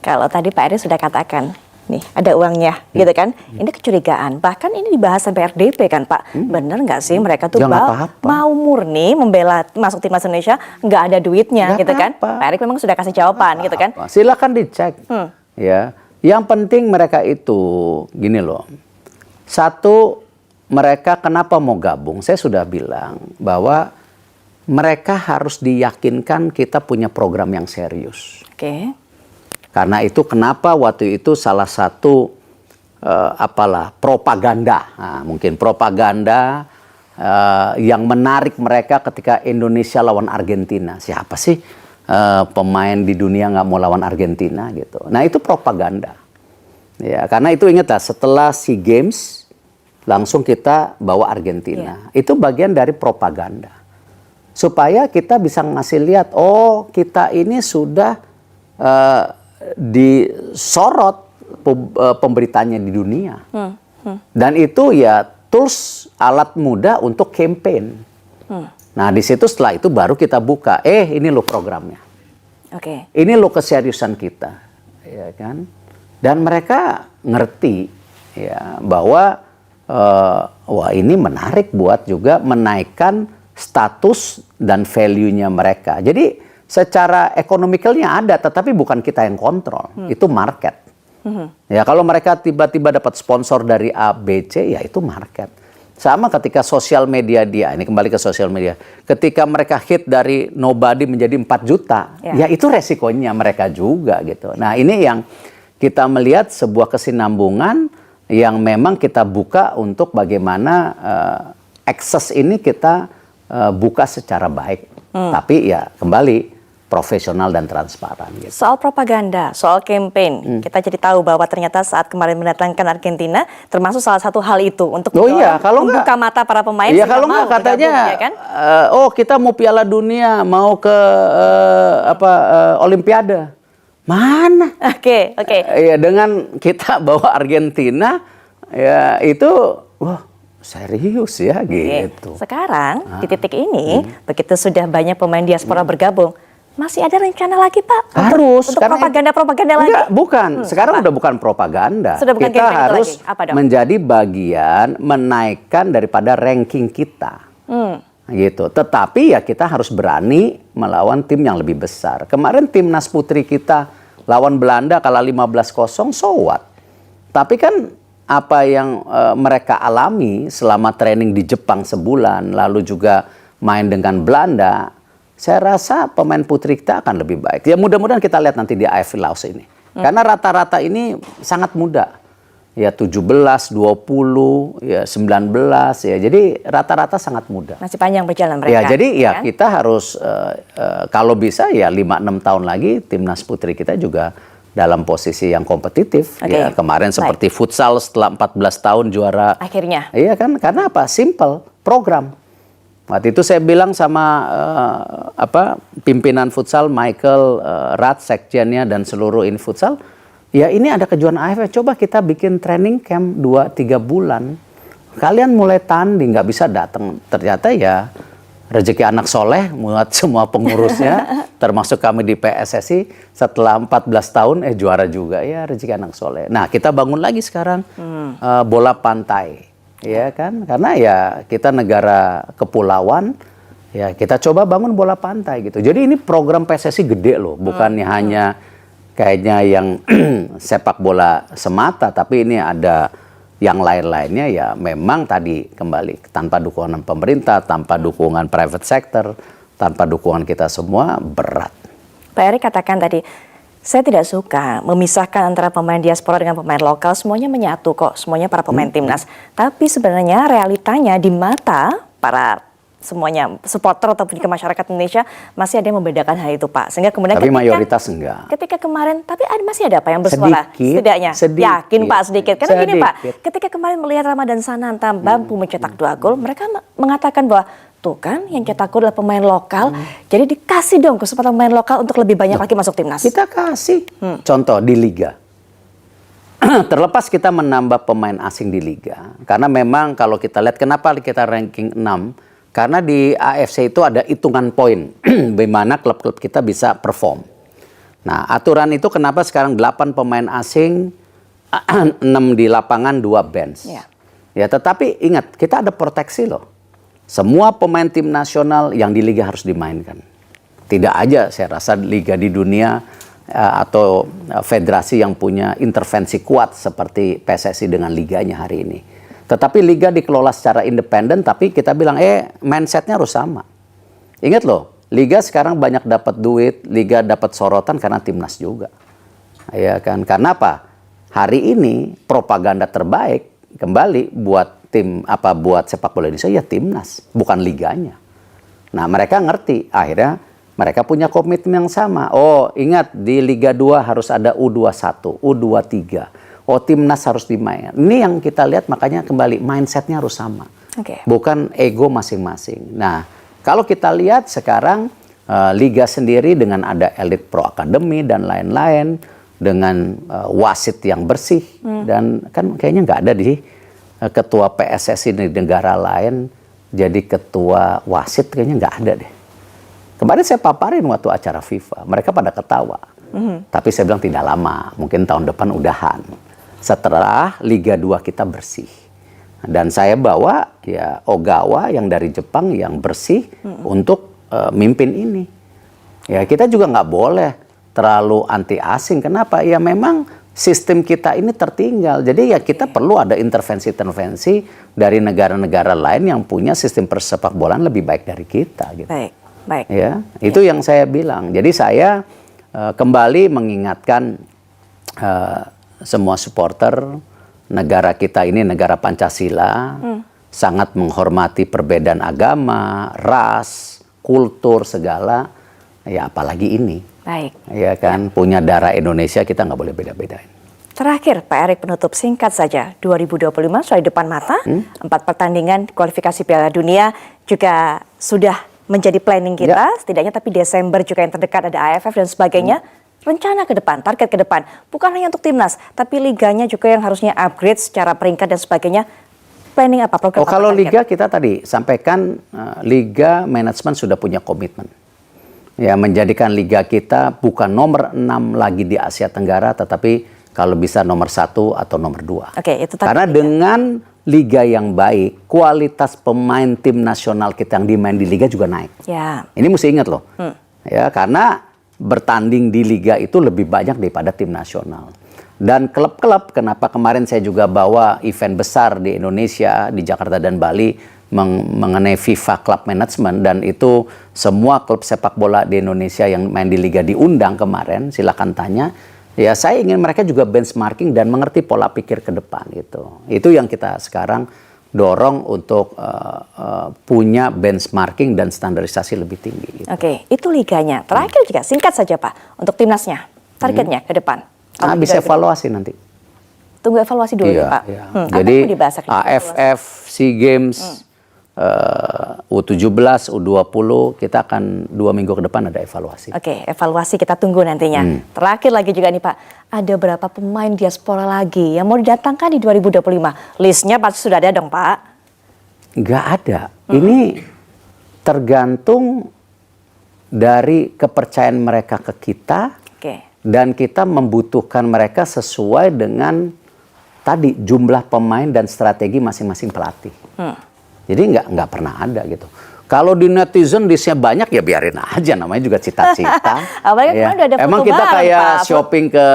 Kalau tadi Pak Eri sudah katakan, nih ada uangnya, gitu kan? Ini kecurigaan. Bahkan ini dibahas sampai RDP kan Pak. Bener nggak sih mereka tuh mau murni membela masuk timnas Indonesia, nggak ada duitnya, gitu kan? Pak Eri memang sudah kasih jawaban, gitu kan? Silakan dicek. Ya, yang penting mereka itu gini loh. Satu, mereka kenapa mau gabung? Saya sudah bilang bahwa mereka harus diyakinkan kita punya program yang serius. Oke. Karena itu kenapa waktu itu salah satu propaganda, mungkin propaganda yang menarik mereka ketika Indonesia lawan Argentina. Siapa sih pemain di dunia nggak mau lawan Argentina gitu? Nah itu propaganda. Ya, karena itu ingatlah setelah SEA Games langsung kita bawa Argentina. Itu bagian dari propaganda. Supaya kita bisa ngasih lihat, oh kita ini sudah disorot pemberitanya di dunia. Dan itu ya tools alat mudah untuk campaign. Nah di situ setelah itu baru kita buka, ini lo programnya. Ini lo keseriusan kita. Ya kan? Dan mereka ngerti ya bahwa wah ini menarik buat juga menaikkan status dan value-nya mereka. Jadi secara ekonomikalnya ada, tetapi bukan kita yang kontrol. Itu market. Ya kalau mereka tiba-tiba dapat sponsor dari A, B, C, ya itu market. Sama ketika sosial media dia, ini kembali ke sosial media. Ketika mereka hit dari nobody menjadi 4 juta, ya itu resikonya mereka juga gitu. Nah ini yang kita melihat sebuah kesinambungan yang memang kita buka untuk bagaimana akses ini kita buka secara baik. Tapi ya kembali profesional dan transparan. Gitu. Soal propaganda, soal campaign, kita jadi tahu bahwa ternyata saat kemarin mendatangkan Argentina, termasuk salah satu hal itu untuk membuka mata para pemain. Iya kalau nggak katanya, ya kan? Kita mau Piala Dunia, mau ke Olimpiade. Mana? Oke. Ya dengan kita bawa Argentina, ya itu, wah serius ya gitu. Sekarang di titik ini, begitu sudah banyak pemain diaspora bergabung. Masih ada rencana lagi Pak? Harus. Untuk propaganda lagi? Enggak, bukan. Sekarang udah bukan propaganda. Sudah bukan kita harus menjadi bagian menaikkan daripada ranking kita. Gitu. Tetapi ya kita harus berani melawan tim yang lebih besar. Kemarin timnas putri kita lawan Belanda kalah 15-0, so what? Tapi kan apa yang mereka alami selama training di Jepang sebulan, lalu juga main dengan Belanda, saya rasa pemain putri kita akan lebih baik. Ya mudah-mudahan kita lihat nanti di AFC Laos ini. Karena rata-rata ini sangat muda. Ya 17, 20, ya 19, ya jadi rata-rata sangat muda. Masih panjang berjalan mereka. Ya jadi ya kita harus kalau bisa ya 5-6 tahun lagi timnas putri kita juga dalam posisi yang kompetitif. Ya kemarin seperti futsal setelah 14 tahun juara. Akhirnya. Iya kan, karena apa? Simple, program. Waktu itu saya bilang sama pimpinan futsal Michael Rath, sekjennya dan seluruh in futsal, ya ini ada kejuaraan AFF, coba kita bikin training camp 2-3 bulan. Kalian mulai tanding, nggak bisa datang. Ternyata ya rezeki anak soleh buat semua pengurusnya, termasuk kami di PSSI, setelah 14 tahun juara juga ya rezeki anak soleh. Nah kita bangun lagi sekarang bola pantai. Ya kan, karena ya kita negara kepulauan, ya kita coba bangun bola pantai gitu. Jadi ini program PSSI gede loh, bukannya hanya kayaknya yang sepak bola semata, tapi ini ada yang lain-lainnya ya memang tadi kembali tanpa dukungan pemerintah, tanpa dukungan private sector, tanpa dukungan kita semua berat. Pak Eri katakan tadi, saya tidak suka memisahkan antara pemain diaspora dengan pemain lokal, semuanya menyatu kok, semuanya para pemain timnas. Tapi sebenarnya realitanya di mata para semuanya supporter ataupun juga masyarakat Indonesia masih ada yang membedakan hal itu Pak. Sehingga kemudian tapi mayoritas enggak. Ketika kemarin, tapi masih ada Pak yang bersuara setidaknya. Yakin Pak sedikit. Karena gini Pak, ketika kemarin melihat Ramadan Sananta mampu mencetak 2 gol, mereka mengatakan bahwa tuh kan yang cetak gol adalah pemain lokal, jadi dikasih dong kesempatan pemain lokal untuk lebih banyak lagi masuk timnas. Kita kasih contoh di liga. Terlepas kita menambah pemain asing di liga, karena memang kalau kita lihat kenapa kita ranking 6, karena di AFC itu ada hitungan poin, bagaimana klub-klub kita bisa perform. Nah, aturan itu kenapa sekarang 8 pemain asing, 6 di lapangan, 2 bench. Ya. Ya, tetapi ingat, kita ada proteksi loh. Semua pemain tim nasional yang di liga harus dimainkan. Tidak aja saya rasa liga di dunia atau federasi yang punya intervensi kuat seperti PSSI dengan liganya hari ini. Tetapi liga dikelola secara independen, tapi kita bilang mindsetnya harus sama. Ingat loh, liga sekarang banyak dapat duit, liga dapat sorotan karena timnas juga. Ya kan? Karena apa? Hari ini propaganda terbaik kembali buat buat sepak bola Indonesia ya timnas, bukan liganya. Nah, mereka ngerti, akhirnya mereka punya komitmen yang sama. Oh, ingat di Liga 2 harus ada U21, U23. Oh, timnas harus dimainkan. Ini yang kita lihat, makanya kembali mindsetnya harus sama. Bukan ego masing-masing. Nah, kalau kita lihat sekarang Liga sendiri dengan ada Elite Pro Academy dan lain-lain, dengan wasit yang bersih, dan kan kayaknya nggak ada di ketua PSSI di negara lain jadi ketua wasit, kayaknya nggak ada deh. Kemarin saya paparin waktu acara FIFA, mereka pada ketawa. Tapi saya bilang tidak lama, mungkin tahun depan udahan. Setelah Liga 2 kita bersih. Dan saya bawa ya Ogawa yang dari Jepang yang bersih untuk mimpin ini. Ya kita juga nggak boleh terlalu anti asing. Kenapa? Ya memang sistem kita ini tertinggal. Jadi ya kita perlu ada intervensi-intervensi dari negara-negara lain yang punya sistem persepak bolaan lebih baik dari kita. Gitu. Baik. Ya, itu yang saya bilang. Jadi saya kembali mengingatkan semua supporter, negara kita ini negara Pancasila, sangat menghormati perbedaan agama, ras, kultur segala. Ya apalagi ini. Baik. Ya kan, punya darah Indonesia, kita nggak boleh beda-bedain. Terakhir, Pak Erick, penutup singkat saja. 2025 sudah di depan mata, 4 pertandingan kualifikasi Piala Dunia juga sudah menjadi planning kita, setidaknya, tapi Desember juga yang terdekat ada AFF dan sebagainya. Rencana ke depan, target ke depan, bukan hanya untuk timnas, tapi liganya juga yang harusnya upgrade secara peringkat dan sebagainya. Planning apa? Program apa? Kalau liga kita tadi sampaikan, liga manajemen sudah punya komitmen. Ya, menjadikan liga kita bukan nomor 6 lagi di Asia Tenggara, tetapi kalau bisa nomor 1 atau nomor 2. Itu karena dengan liga yang baik, kualitas pemain tim nasional kita yang dimain di liga juga naik. Ya. Ini mesti ingat loh. Ya, karena bertanding di liga itu lebih banyak daripada tim nasional. Dan klub-klub, kenapa kemarin saya juga bawa event besar di Indonesia, di Jakarta dan Bali, mengenai FIFA Club Management, dan itu semua klub sepak bola di Indonesia yang main di liga diundang kemarin, silakan tanya. Ya saya ingin mereka juga benchmarking dan mengerti pola pikir ke depan gitu. Itu yang kita sekarang dorong untuk punya benchmarking dan standarisasi lebih tinggi. Gitu. Itu liganya. Terakhir juga singkat saja Pak, untuk timnasnya, targetnya ke depan. Bisa evaluasi nanti. Tunggu evaluasi dulu Pak. Iya. Jadi AFF, SEA Games, U17, U20, kita akan 2 minggu ke depan ada evaluasi. Evaluasi kita tunggu nantinya. Terakhir lagi juga nih Pak, ada berapa pemain diaspora lagi yang mau didatangkan di 2025? Listnya pasti sudah ada dong Pak? Nggak ada. Ini tergantung dari kepercayaan mereka ke kita, dan kita membutuhkan mereka sesuai dengan tadi jumlah pemain dan strategi masing-masing pelatih. Jadi nggak pernah ada gitu. Kalau di netizen listnya banyak ya biarin aja, namanya juga cita-cita. Ya. Emang kita kayak shopping ke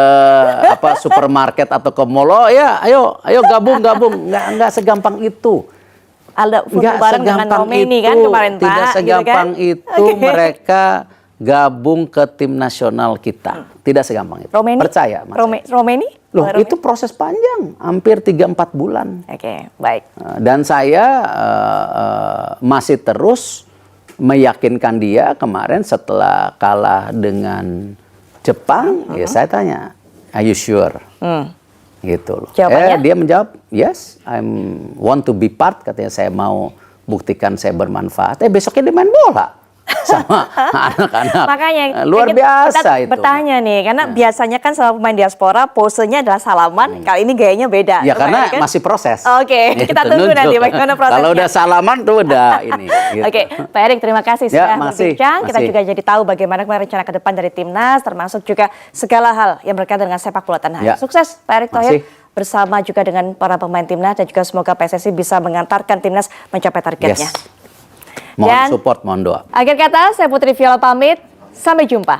supermarket atau ke mall, oh ya ayo gabung, nggak segampang itu. Ada foto bareng dengan Romeni kan kemarin Pak. Tidak segampang gitu kan? itu mereka gabung ke tim nasional kita. Tidak segampang itu. Romeni? Percaya Mas. Romeni? Loh, itu proses panjang, hampir 3-4 bulan. Baik. Dan saya masih terus meyakinkan dia kemarin setelah kalah dengan Jepang, ya saya tanya, are you sure? Gitu loh. Dia menjawab, yes, I want to be part, katanya saya mau buktikan saya bermanfaat. Besoknya dia main bola. sama anak-anak. Makanya luar biasa kita itu. bertanya nih, karena biasanya kan sama pemain diaspora posenya adalah salaman, kali ini gayanya beda. Ya Pak karena Erick, kan? masih proses. Oke, Itu kita tunggu nunjuk. nanti bagaimana prosesnya. Kalau udah salaman tuh udah ini. Gitu. Oke, Pak Erick, terima kasih Ya, sudah makasih, berbincang. Kita makasih. juga jadi tahu bagaimana rencana ke depan dari timnas, termasuk juga segala hal yang berkaitan dengan sepak bola tanah air. Ya. Sukses, Pak Erick Thohir, Makasih. bersama juga dengan para pemain timnas dan juga semoga PSSI bisa mengantarkan timnas mencapai targetnya. Yes. Mohon Dan support, mohon doa. akhir kata, saya Putri Viola pamit. Sampai jumpa.